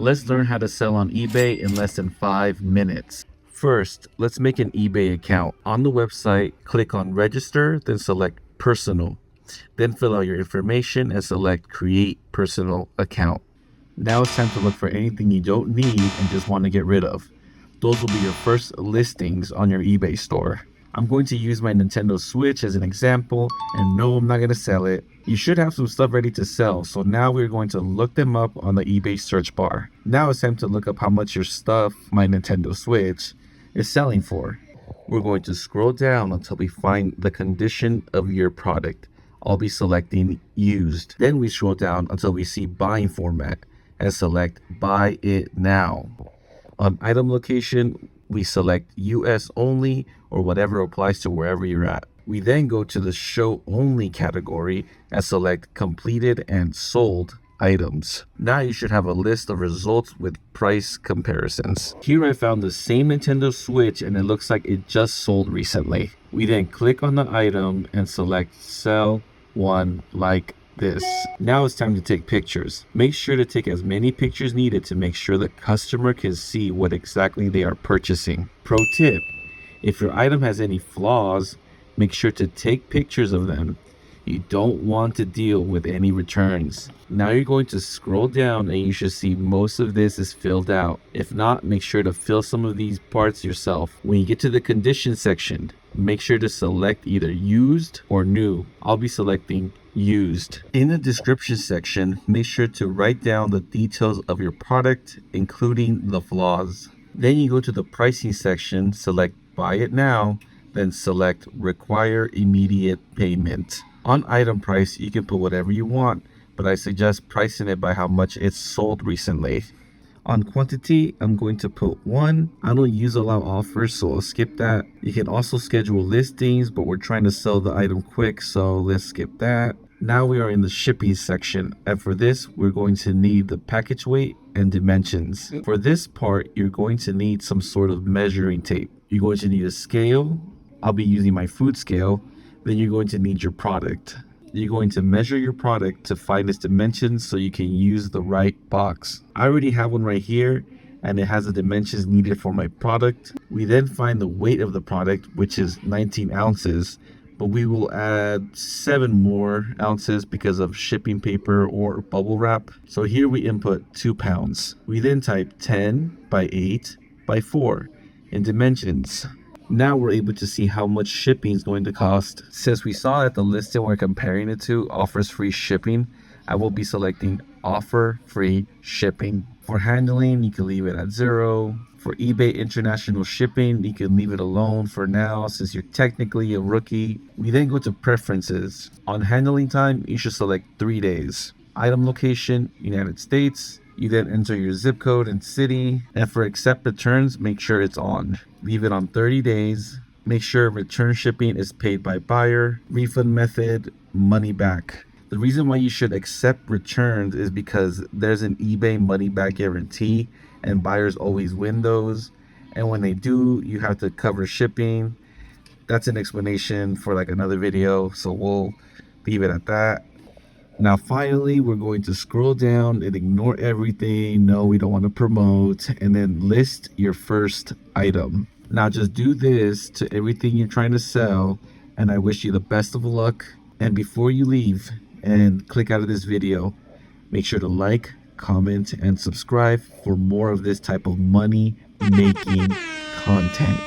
Let's learn how to sell on eBay in less than 5 minutes. First, let's make an eBay account. On the website, click on register, then select personal. Then fill out your information and select create personal account. Now it's time to look for anything you don't need and just want to get rid of. Those will be your first listings on your eBay store. I'm going to use my Nintendo Switch as an example, and no, I'm not going to sell it. You should have some stuff ready to sell, so now we're going to look them up on the eBay search bar. Now it's time to look up how much your stuff, my Nintendo Switch, is selling for. We're going to scroll down until we find the condition of your product. I'll be selecting used. Then we scroll down until we see buying format and select buy it now. On item location, we select US only or whatever applies to wherever you're at. We then go to the show only category and select completed and sold items. Now you should have a list of results with price comparisons. Here I found the same Nintendo Switch and it looks like it just sold recently. We then click on the item and select sell one like this. Now it's time to take pictures. Make sure to take as many pictures needed to make sure the customer can see what exactly they are purchasing. Pro tip, if your item has any flaws, make sure to take pictures of them. You don't want to deal with any returns. Now you're going to scroll down and you should see most of this is filled out. If not, make sure to fill some of these parts yourself. When you get to the condition section, make sure to select either used or new. I'll be selecting used. In the description section, make sure to write down the details of your product, including the flaws. Then you go to the pricing section, select buy it now, then select require immediate payment. On item price, you can put whatever you want, but I suggest pricing it by how much it's sold recently. On quantity, I'm going to put 1. I don't use allow offers, so I'll skip that. You can also schedule listings, but we're trying to sell the item quick, so let's skip that. Now we are in the shipping section, and for this, we're going to need the package weight and dimensions. For this part, you're going to need some sort of measuring tape. You're going to need a scale. I'll be using my food scale. Then you're going to need your product. You're going to measure your product to find its dimensions so you can use the right box. I already have one right here and it has the dimensions needed for my product. We then find the weight of the product, which is 19 ounces, but we will add 7 more ounces because of shipping paper or bubble wrap. So here we input 2 pounds. We then type 10 by 8 by 4 in dimensions. Now we're able to see how much shipping is going to cost. Since we saw that the listing we're comparing it to offers free shipping, I will be selecting offer free shipping. For handling, you can leave it at 0. For eBay international shipping, you can leave it alone for now since you're technically a rookie. We then go to preferences. On handling time, you should select 3 days. Item location, United States. You then enter your zip code and city, and for accept returns, make sure it's on. Leave it on 30 days. Make sure return shipping is paid by buyer. Refund method, money back. The reason why you should accept returns is because there's an eBay money back guarantee and buyers always win those. And when they do, you have to cover shipping. That's an explanation for like another video, so we'll leave it at that. Now finally, we're going to scroll down and ignore everything. No, we don't want to promote, and then list your first item. Now just do this to everything you're trying to sell, and I wish you the best of luck. And before you leave and click out of this video, make sure to like, comment, and subscribe for more of this type of money making content.